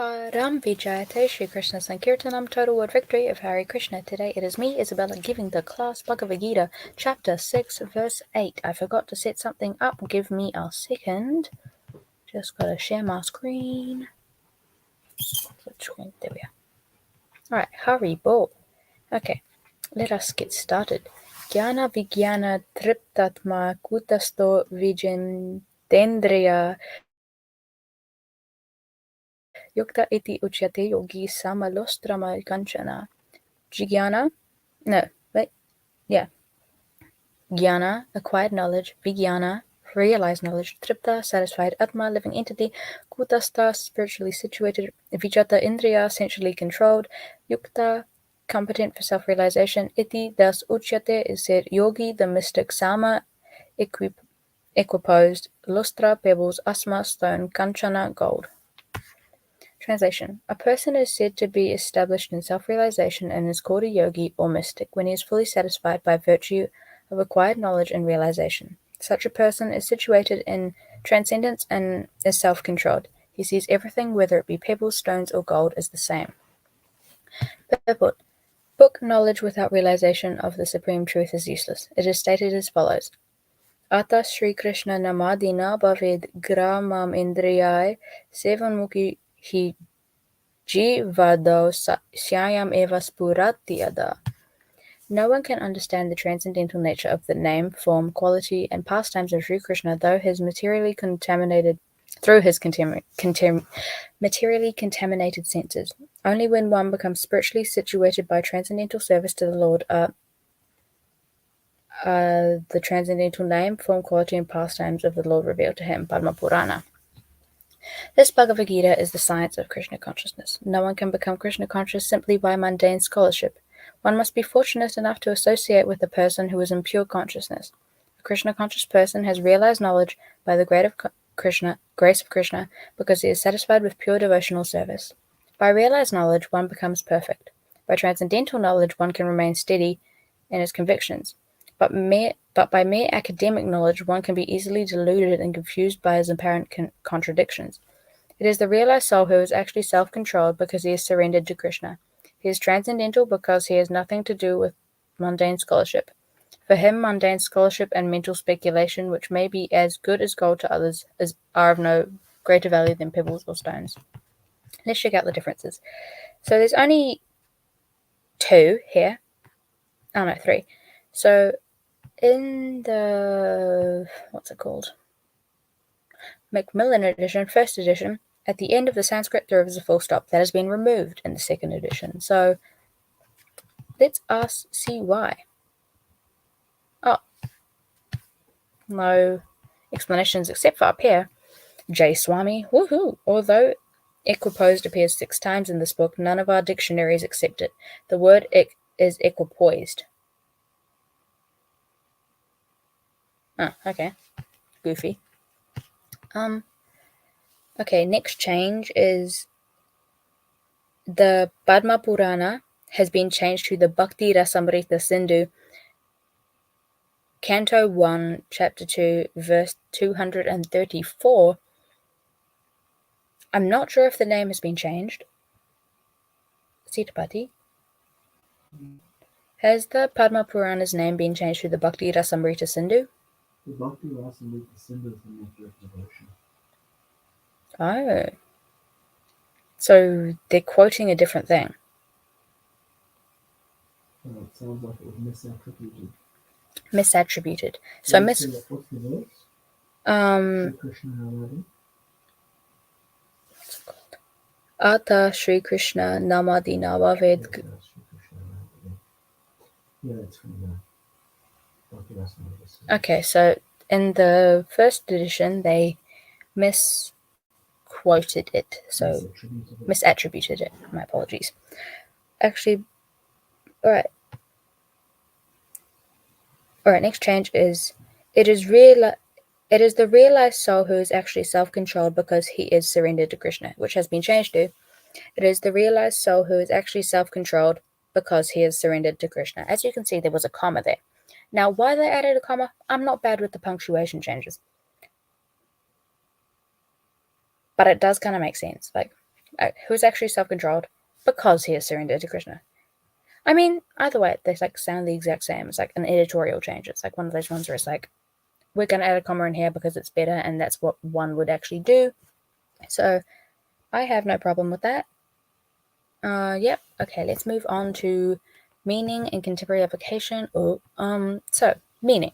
Param Vijayate Shri Krishna Sankirtanam, total word victory of Hare Krishna. Today it is me, Isabella, giving the class Bhagavad-gita, chapter 6, verse 8. I forgot to set something up. Give me a second. Just gotta share my screen. There we are. Alright, Hari Bol. Okay, let us get started. Jñāna-vijñāna-tṛptātmā kūṭa-stho vijitendriyaḥ yukta iti ucyate yogī sama-loṣṭrāśma-kāñcanaḥ. Jnana, acquired knowledge; vijñāna, realized knowledge; tṛpta, satisfied; ātmā, living entity; kūṭa-stho, spiritually situated; vijita-indriyaḥ, sensually controlled; yukta, competent for self-realization; iti, thus; ucyate, is said; yogī, the mystic; sama, equiposed; loṣṭra, pebbles; aśma, stone; kāñcanaḥ, gold. Translation: a person is said to be established in self-realization and is called a yogi or mystic when he is fully satisfied by virtue of acquired knowledge and realization. Such a person is situated in transcendence and is self-controlled. He sees everything, whether it be pebbles, stones, or gold, as the same. Purport: book knowledge without realization of the supreme truth is useless. It is stated as follows: Ātā Shri Krishna namadina bhaved gramam indriyai sevanmukhi hi jivado syayam eva spuratyada. No one can understand the transcendental nature of the name, form, quality, and pastimes of Sri Krishna through his materially contaminated senses. Only when one becomes spiritually situated by transcendental service to the Lord are the transcendental name, form, quality, and pastimes of the Lord revealed to him. Padma Purana. This Bhagavad Gita is the science of Krishna consciousness. No one can become Krishna conscious simply by mundane scholarship. One must be fortunate enough to associate with a person who is in pure consciousness. A Krishna conscious person has realized knowledge by the grace of Krishna, because he is satisfied with pure devotional service. By realized knowledge, one becomes perfect. By transcendental knowledge, one can remain steady in his convictions. But by mere academic knowledge, one can be easily deluded and confused by his apparent contradictions. It is the realized soul who is actually self-controlled because he is surrendered to Krishna. He is transcendental because he has nothing to do with mundane scholarship. For him, mundane scholarship and mental speculation, which may be as good as gold to others, are of no greater value than pebbles or stones. Let's check out the differences. So there's only three. So in the, Macmillan edition, first edition, at the end of the Sanskrit there is a full stop. That has been removed in the second edition. So let's see why. Oh, no explanations except for up here. J. Swami, woohoo! Although equiposed appears 6 times in this book, none of our dictionaries accept it. The word is equipoised. Oh, okay. Goofy. Okay, next change is the Padma Purana has been changed to the Bhakti Rasamrita Sindhu, Canto 1, Chapter 2, verse 234. I'm not sure if the name has been changed. Sitapati. Has the Padma Purana's name been changed to the Bhakti Rasamrita Sindhu? The Bhakti Rasamrita Sindhu is the nectar of devotion. Oh. So they're quoting a different thing. It sounds like it was misattributed. Misattributed. So what's the verse? Shri Krishna Namadi. What's it called? Ātā Shri Krishna namadina bhaved. Yeah, that's from the Bhakti Rasamrita Sindhu. Okay, so in the first edition they misquoted it. So misattributed it. My apologies. Actually, alright, next change is it is the realized soul who is actually self-controlled because he is surrendered to Krishna, which has been changed to it is the realized soul who is actually self-controlled because he is surrendered to Krishna. As you can see, there was a comma there. Now, why they added a comma, I'm not bad with the punctuation changes. But it does kind of make sense. Like, who is actually self-controlled because he has surrendered to Krishna. I mean, either way, they like sound the exact same. It's like an editorial change. It's like one of those ones where it's like, we're going to add a comma in here because it's better, and that's what one would actually do. So I have no problem with that. Yep. Okay, let's move on to meaning and contemporary application. So meaning.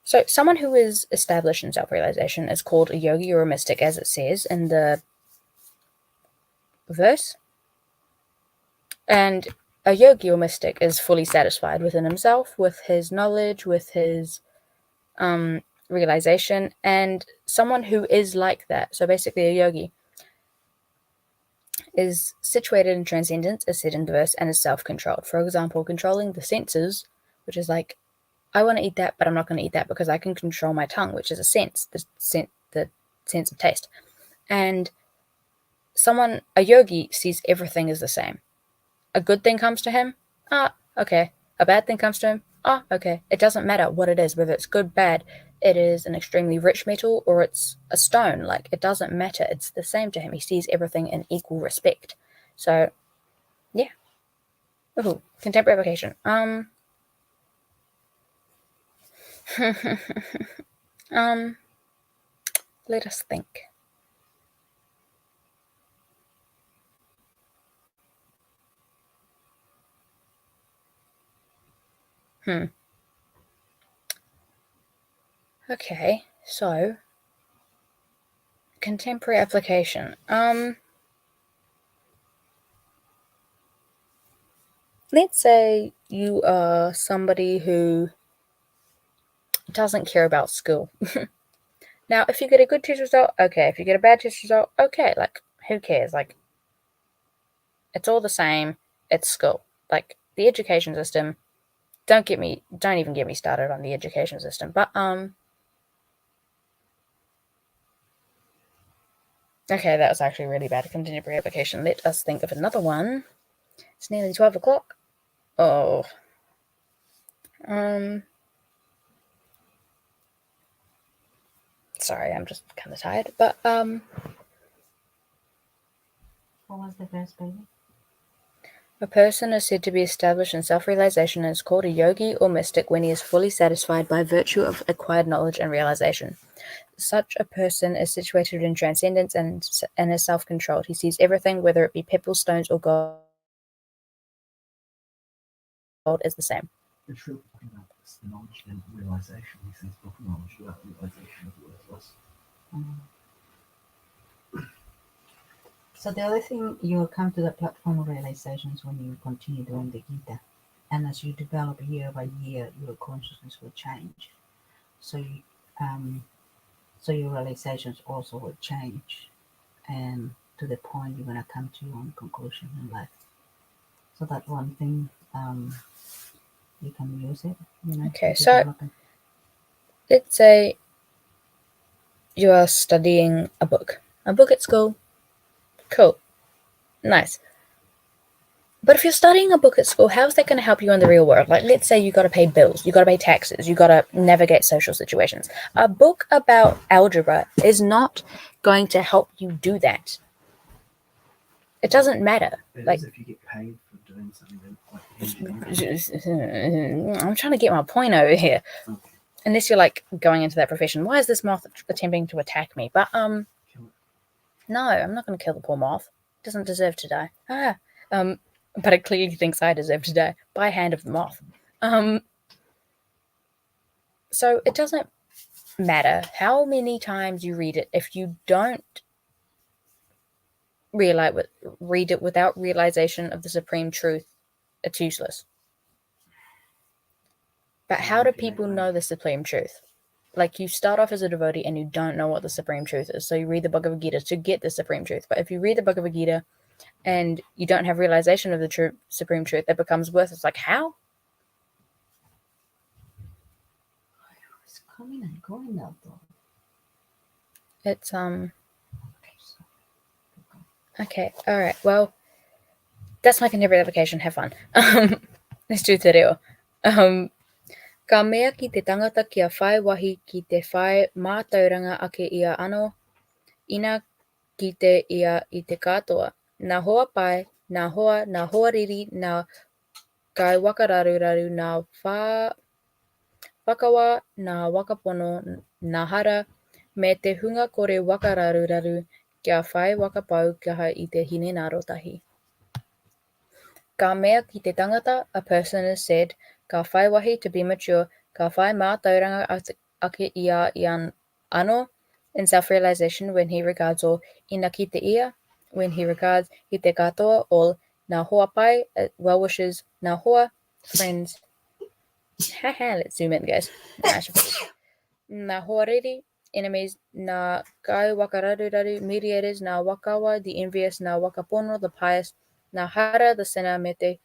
So someone who is established in self-realization is called a yogi or a mystic, as it says in the verse. And a yogi or mystic is fully satisfied within himself, with his knowledge, with his realization, and someone who is like that. So basically a yogi is situated in transcendence, as said in the verse, and is self-controlled. For example, controlling the senses, which is like, I want to eat that, but I'm not going to eat that because I can control my tongue, which is a sense, the sense of taste. And a yogi sees everything as the same. A good thing comes to him, okay. A bad thing comes to him, okay. It doesn't matter what it is, whether it's good, bad, it is an extremely rich metal or it's a stone. Like, it doesn't matter. It's the same to him. He sees everything in equal respect. So, yeah. Ooh, contemporary application. Let us think. Okay, so contemporary application. Let's say you are somebody who doesn't care about school. Now, if you get a good test result, okay. If you get a bad test result, okay. Like, who cares? Like, it's all the same. It's school. Like, the education system, don't even get me started on the education system. But, okay, that was actually really bad. Contemporary application. Let us think of another one. It's nearly 12 o'clock. Oh. Sorry, I'm just kind of tired. But, What was the first, baby? A person is said to be established in self-realization and is called a yogi or mystic when he is fully satisfied by virtue of acquired knowledge and realization. Such a person is situated in transcendence and is self-controlled. He sees everything, whether it be pebbles, stones, or gold, is the same. It's really talking about this knowledge and realization. He says book knowledge without realization is worthless. So the other thing, you will come to the platform of realizations when you continue doing the Gita. And as you develop year by year, your consciousness will change. So your realizations also will change. And to the point you're going to come to your own conclusion in life. So that one thing, you can use it. Okay, so let's say you are studying a book at school. Cool. Nice. But if you're studying a book at school, how is that going to help you in the real world? Like, let's say you got to pay bills, you got to pay taxes, you got to navigate social situations. A book about algebra is not going to help you do that. It doesn't matter. It like, is if you get paid for doing something like I'm trying to get my point over here. Okay. Unless you're like going into that profession. Why is this moth attempting to attack me? But Kill it. no, I'm not going to kill the poor moth. It doesn't deserve to die. But it clearly thinks I deserve to die by hand of the moth. So it doesn't matter how many times you read it. If you don't read it without realization of the supreme truth, it's useless. But how do people know the supreme truth? Like, you start off as a devotee and you don't know what the supreme truth is. So you read the Bhagavad-gita to get the supreme truth. But if you read the Bhagavad-gita and you don't have realization of the supreme truth, it becomes worthless. Like, how? It's coming and going now, though. It's, okay, alright, well, that's my contemporary application. Have fun. Let's do te reo. Ka mea ki te tangata kia whai wahi ki te whai mātauranga ake ia ano, ina ki te ia I te katoa. Nā hoa pai, nā hoa riri, nā kai wakararuraru, nā whakawa, nā wakapono, nā hara, me te hunga kore wakararuraru, kia whai wakapau kaha I te hinenaro tahi. Ka mea ki te tangata, a person is said, ka whai wahi to be mature, ka whai mā tauranga ake ia I ano, in self-realization when he regards all, ina ki te ia, when he regards I te katoa all, nā hoa pai, well wishes, nā hoa, friends. Haha, let's zoom in, guys. Nā hoa riri, enemies, nā kai wakararuraru, mediators, nā wakawa, the envious, nā wakapono, the pious, nā hara, the sinner, me te.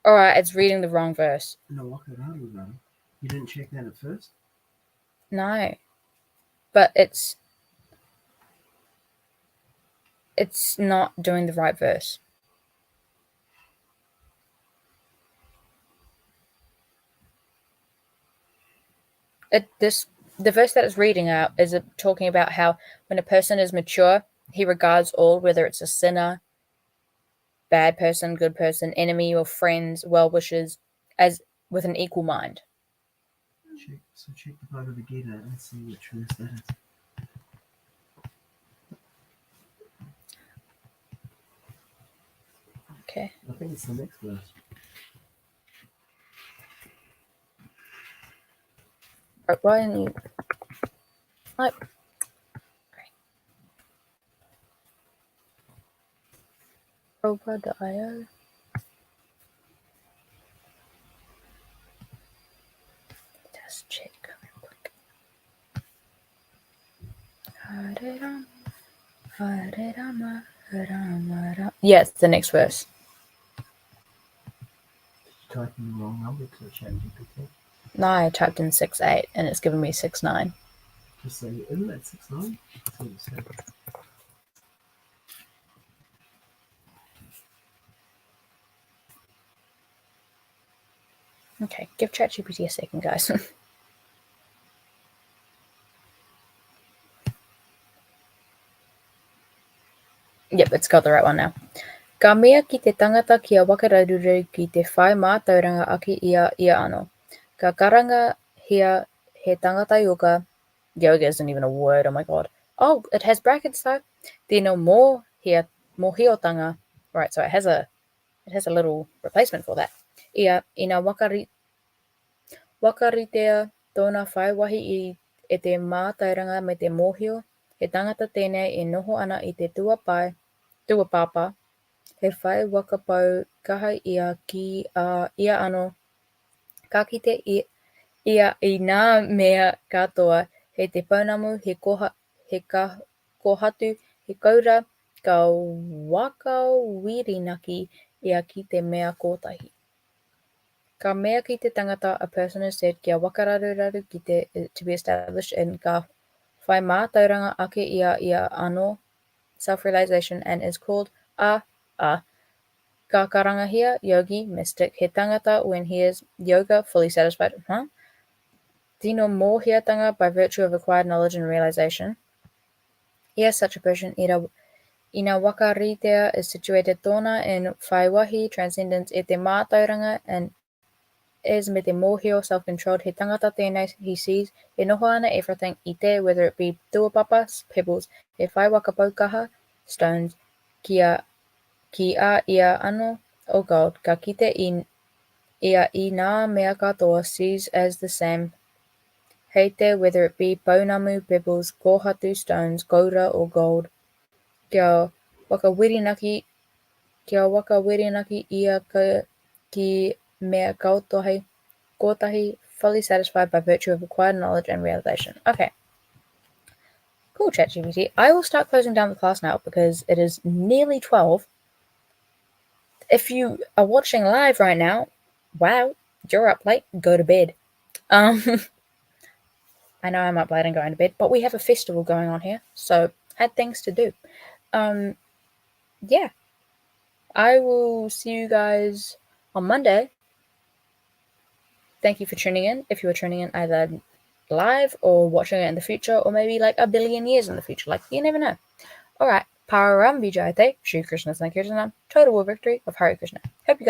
Alright, it's reading the wrong verse. No, wakararuraru. You didn't check that at first? No. But it's not doing the right verse. The verse that it's reading out is talking about how when a person is mature, he regards all, whether it's a sinner, bad person, good person, enemy or friends, well-wishers, as with an equal mind. Check the Bhagavad-gita and see which verse that is. Okay. I think it's the next verse. Why didn't you... Like... Prabhupada.io. Just check real quick. Hare Rama, Hare Rama, Rama Rama. Yeah, it's the next verse. Did you type in the wrong number to ChatGPT? No, I typed in 6.8 and it's giving me 6.9. Just say, isn't that 6.9? That's what it said. Okay, give ChatGPT a second, guys. Yep, it's got the right one now. Ka mea ki te tangata kia wakararuru ki te whai mā tauranga ake ia ano. Ka karanga hea he tangata yoga. Yoga isn't even a word, oh my god. Oh, it has brackets though. Tino mō hiotanga. Right, so it has a little replacement for that. Ia ina wakaritea tōna whai wahi I te mā tauranga me te mōhio. He tangata tēnei e noho ana I te tua papa. He whai wakapau kaha ia ki ia ano. Ka kite ia I nā mea katoa. He te pounamu, he kohatu, he kaura, ka wakawirinaki ia ki te mea kotahi. Ka mea ki te tangata, a person is said kia wakararuraru ki te to be established in ka whai mā tauranga ake ia ano, self-realization, and is called Ka karangahia, yogī, mystic, he tangata when he is yoga, fully satisfied. Tino mōhiatanga by virtue of acquired knowledge and realization. Yes, such a person, ina wakaritea is situated tōna in whai wahi, transcendence e te mā tauranga, and is me te mōhio, self-controlled, he tangata tēnei he sees, e noho ana everything I te, whether it be tuapapas, pebbles, he whai wakapaukaha, stones, ki a ia ano, o gold, ka kite ia I nā mea katoa sees as the same, hei te, whether it be pounamu, pebbles, kohatu, stones, kaura or gold, kia wakawirinaki ia ki mea kotahi, fully satisfied by virtue of acquired knowledge and realization. Okay. Cool, ChatGPT. I will start closing down the class now because it is nearly 12. If you are watching live right now, wow, you're up late, go to bed. I know I'm up late and going to bed, but we have a festival going on here, so had things to do. Yeah. I will see you guys on Monday. Thank you for tuning in. If you are tuning in either live or watching it in the future, or maybe like a billion years in the future, like you never know. Alright, Pararam Vijayate, Shri Krishna Sankirtanam, total victory of Hare Krishna. Hope you guys